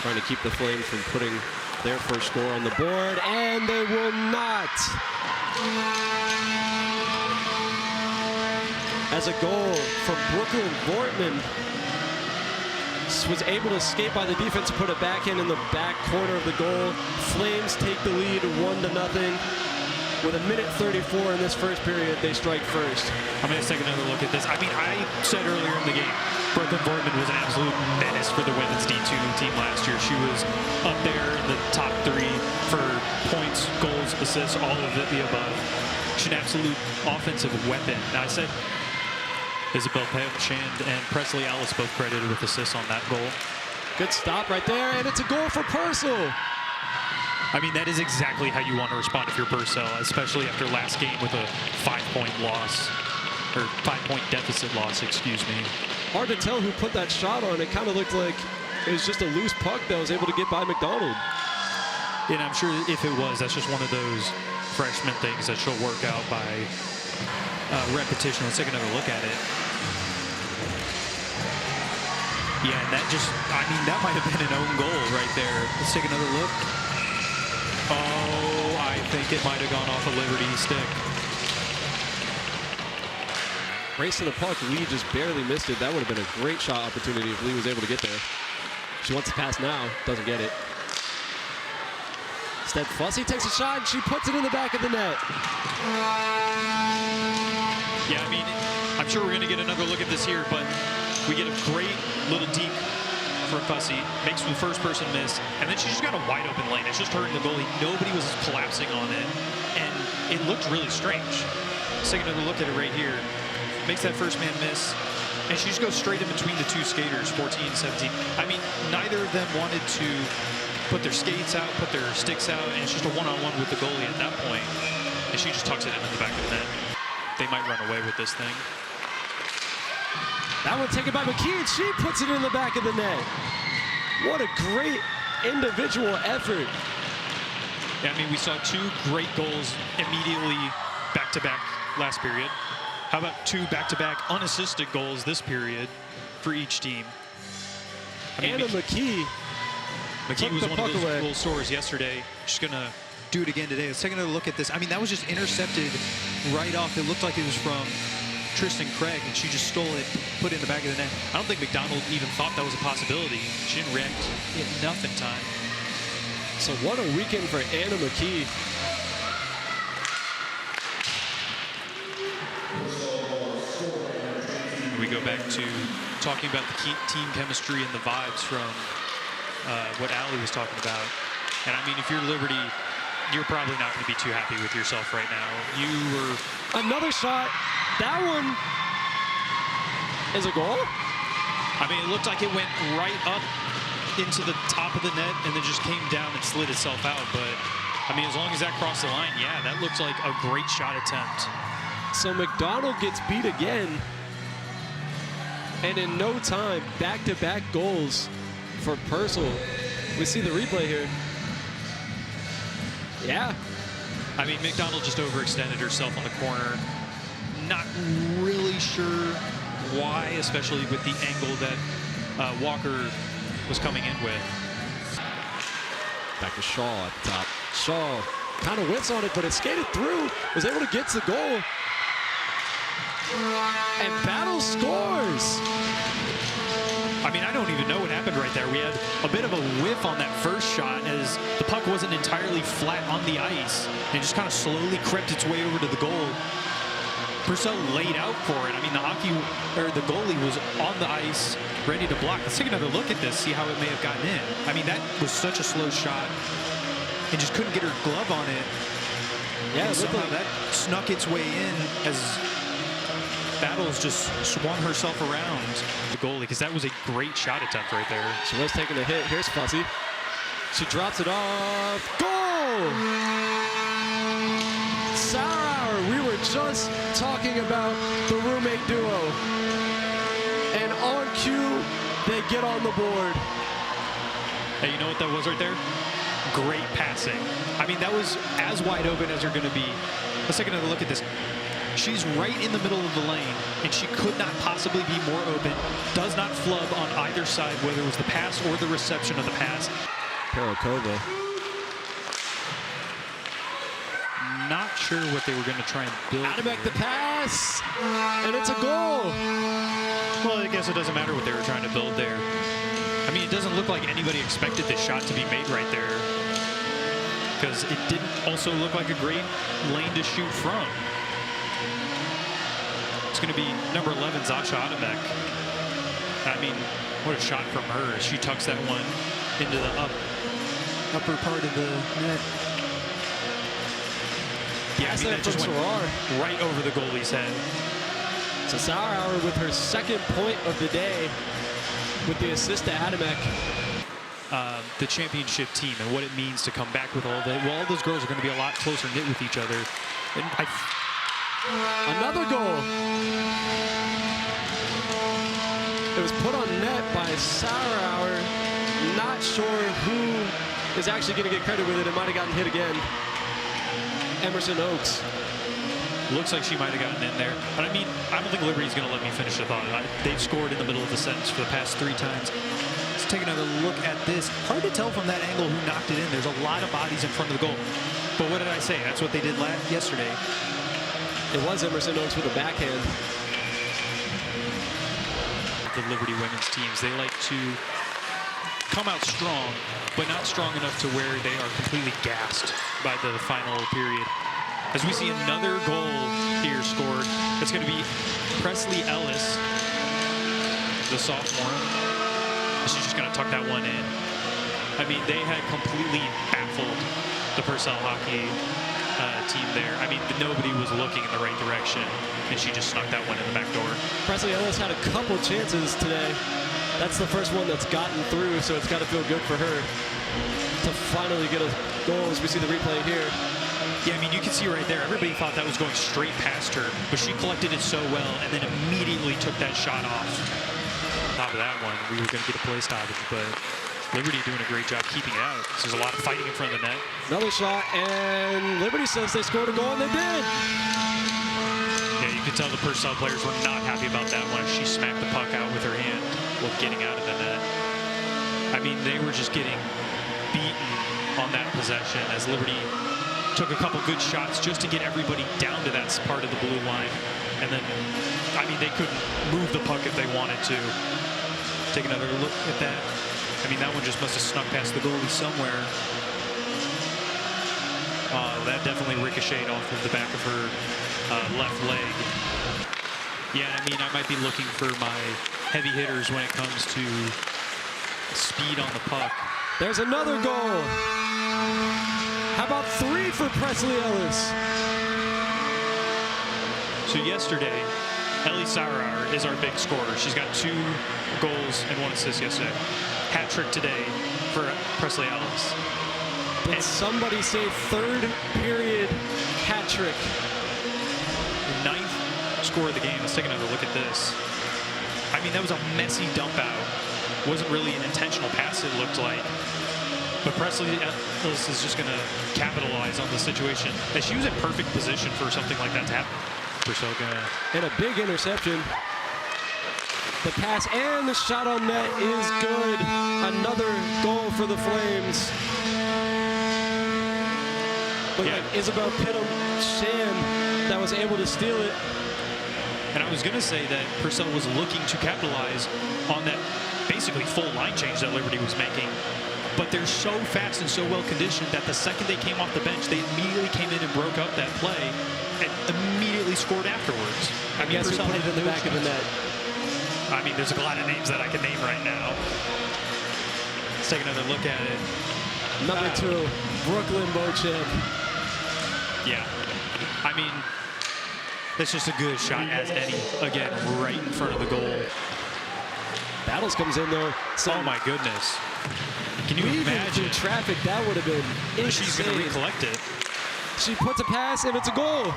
trying to keep the Flames from putting their first score on the board, and they will not. As a goal from Brooklyn Vortman was able to escape by the defense and put it back in the back corner of the goal. Flames take the lead 1-0. With 1:34 in this first period, they strike first. I'm going to take another look at this. I mean, I said earlier in the game, Brooklyn Vortman was an absolute menace for the women's D2 team last year. She was up there in the top 3 for points, goals, assists, all of the above. She's an absolute offensive weapon. Now, I said Isabel Pevchand and Presley Ellis both credited with assists on that goal. Good stop right there, and it's a goal for Purcell. I mean, that is exactly how you want to respond if you're Purcell, especially after last game with a 5-point loss, or 5-point deficit loss, excuse me. Hard to tell who put that shot on. It kind of looked like it was just a loose puck that was able to get by McDonald. And I'm sure if it was, that's just one of those freshman things that she'll work out by repetition. Let's take another look at it. Yeah, and that just, I mean, that might have been an own goal right there. Let's take another look. Oh, I think it might have gone off a Liberty stick. Race to the puck, Lee just barely missed it. That would have been a great shot opportunity if Lee was able to get there. She wants to pass now, doesn't get it. Instead, Fussy takes a shot and she puts it in the back of the net. Yeah, I mean, I'm sure we're going to get another look at this here, but we get a great little deep for Fussy, makes the first person miss, and then she just got a wide open lane. It's just her and the goalie. Nobody was collapsing on it, and it looked really strange. Let's take another look at it right here. Makes that first man miss, and she just goes straight in between the two skaters, 14, 17. I mean, neither of them wanted to put their skates out, put their sticks out, and it's just a one-on-one with the goalie at that point, and she just tucks it in the back of the net. They might run away with this thing. That one taken by McKee, and she puts it in the back of the net. What a great individual effort. Yeah, I mean, we saw 2 great goals immediately back-to-back last period. How about 2 back-to-back unassisted goals this period for each team? I mean, Anna McKee was one of those little sores yesterday. She's going to do it again today. Let's take another look at this. I mean, that was just intercepted right off. It looked like it was from Tristan Craig, and she just stole it, put it in the back of the net. I don't think McDonald even thought that was a possibility. She didn't react enough in time. So what a weekend for Anna McKee. We go back to talking about the team chemistry and the vibes from what Allie was talking about. And I mean, if you're Liberty, you're probably not going to be too happy with yourself right now. You were... Another shot. That one is a goal? I mean, it looked like it went right up into the top of the net and then just came down and slid itself out. But, I mean, as long as that crossed the line, yeah, that looks like a great shot attempt. So McDonald gets beat again. And in no time, back-to-back goals for Purcell. We see the replay here. Yeah. I mean, McDonald just overextended herself on the corner. Not really sure why, especially with the angle that Walker was coming in with. Back to Shaw at the top. Shaw kind of whiffs on it, but it skated through, was able to get to the goal. And Battle scores. I mean, I don't even know what happened right there. We had a bit of a whiff on that first shot as the puck wasn't entirely flat on the ice and just kind of slowly crept its way over to the goal. Purcell laid out for it. I mean, the goalie was on the ice, ready to block. Let's take another look at this, see how it may have gotten in. I mean, that was such a slow shot and just couldn't get her glove on it. Yeah, and somehow that snuck its way in as Battles just swung herself around the goalie, because that was a great shot attempt right there. She was taking a hit. Here's Fussy. She drops it off. Goal! Sauer, we were just talking about the roommate duo. And on cue, they get on the board. Hey, you know what that was right there? Great passing. I mean, that was as wide open as they're going to be. Let's take another look at this. She's right in the middle of the lane, and she could not possibly be more open. Does not flub on either side, whether it was the pass or the reception of the pass. Parakova. Not sure what they were going to try and build. Adamek the pass, and it's a goal. Well, I guess it doesn't matter what they were trying to build there. I mean, it doesn't look like anybody expected this shot to be made right there, because it didn't also look like a great lane to shoot from. It's going to be number 11, Zasha Adamek. I mean, what a shot from her. She tucks that one into the upper part of the net. Yeah, I mean, that just went right over the goalie's head. So Sauerhour with her second point of the day with the assist to Adamek. The championship team and what it means to come back with all that. Well, all those girls are going to be a lot closer knit with each other. And another goal. It was put on net by Sauerhour. Not sure who is actually going to get credit with it. It might have gotten hit again. Emerson Oaks. Looks like she might have gotten in there. But I mean, I don't think Liberty's going to let me finish the thought. They've scored in the middle of the sentence for the past 3 times. Let's take another look at this. Hard to tell from that angle who knocked it in. There's a lot of bodies in front of the goal. But what did I say? That's what they did yesterday. It was Emerson Oaks with a backhand. The Liberty women's teams, they like to come out strong, but not strong enough to where they are completely gassed by the final period. As we see another goal here scored, it's going to be Presley Ellis, the sophomore. She's just going to tuck that one in. I mean, they had completely baffled the Purcell hockey team there. I mean, nobody was looking in the right direction, and she just snuck that one in the back door. Presley Ellis had a couple chances today. That's the first one that's gotten through, so it's got to feel good for her to finally get a goal as we see the replay here. Yeah, I mean, you can see right there, everybody thought that was going straight past her, but she collected it so well and then immediately took that shot off. Top of that one, we were going to get a play stoppage, but Liberty doing a great job keeping it out. So there's a lot of fighting in front of the net. Another shot, and Liberty says they scored a goal, and they did. Yeah, you could tell the Purcell players were not happy about that one. She smacked the puck out with her hand while getting out of the net. I mean, they were just getting beaten on that possession as Liberty took a couple good shots just to get everybody down to that part of the blue line. And then, I mean, they couldn't move the puck if they wanted to. Take another look at that. I mean, that one just must have snuck past the goalie somewhere. That definitely ricocheted off of the back of her left leg. Yeah, I mean, I might be looking for my heavy hitters when it comes to speed on the puck. There's another goal. How about 3 for Presley Ellis? So yesterday, Ellie Sauerhour is our big scorer. She's got 2 goals and 1 assist yesterday. Hat trick today for Presley Ellis. Did somebody say 3rd period hat trick? The 9th score of the game. Let's take another look at this. I mean, that was a messy dump out. Wasn't really an intentional pass, it looked like. But Presley Ellis is just going to capitalize on the situation. And she was in perfect position for something like that to happen. Purcell gonna... And a big interception. The pass and the shot on net is good. Another goal for the Flames. Looked like Isabel Pittom-Sham that was able to steal it. And I was going to say that Purcell was looking to capitalize on that basically full line change that Liberty was making. But they're so fast and so well conditioned that the second they came off the bench, they immediately came in and broke up that play and immediately scored afterwards. I mean, Purcell put it in the back of the net. I mean, there's a lot of names that I can name right now. Let's take another look at it. Number 2, Brooklyn Beauchamp. Yeah. I mean, that's just a good shot as any. Again, right in front of the goal. Battles comes in there. Oh my goodness. Can you imagine? Through traffic, that would have been insane. She's going to recollect it. She puts a pass and it's a goal.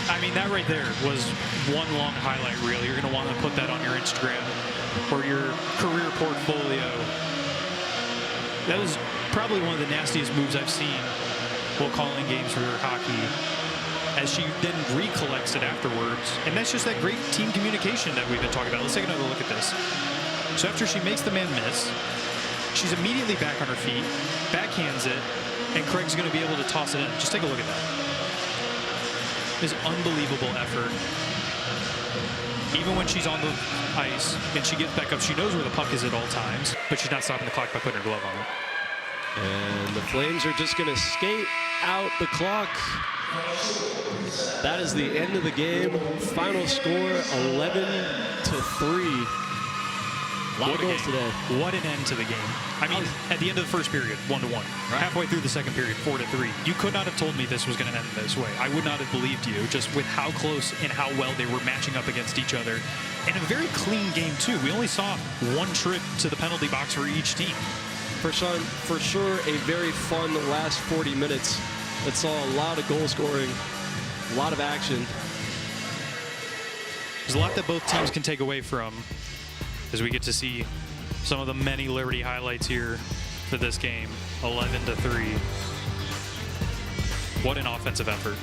I mean, that right there was one long highlight reel. You're going to want to put that on your Instagram or your career portfolio. That was probably one of the nastiest moves I've seen while calling games for hockey. as she then recollects it afterwards. And that's just that great team communication that we've been talking about. Let's take another look at this. So after she makes the man miss, she's immediately back on her feet, backhands it, and Craig's going to be able to toss it in. Just take a look at that. His unbelievable effort. Even when she's on the ice and she gets back up, she knows where the puck is at all times, but she's not stopping the clock by putting her glove on it. And the Flames are just going to skate out the clock. That is the end of the game. Final score 11-3. A lot of goals today. What an end to the game. I mean, at the end of the first period, 1-1. Right. Halfway through the second period, 4-3. You could not have told me this was going to end this way. I would not have believed you, just with how close and how well they were matching up against each other. And a very clean game, too. We only saw one trip to the penalty box for each team. For sure, a very fun last 40 minutes that saw a lot of goal scoring, a lot of action. There's a lot that both teams can take away from as we get to see some of the many Liberty highlights here for this game. 11-3. What an offensive effort.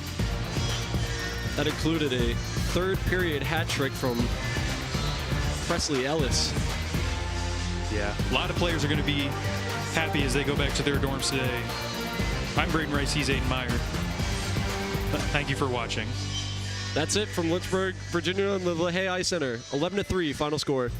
That included a third period hat trick from Presley Ellis. Yeah, a lot of players are going to be happy as they go back to their dorms today. I'm Braden Rice, he's Aiden Meyer. Thank you for watching. That's it from Lynchburg, Virginia, and the LaHaye Ice Center. 11-3 final score.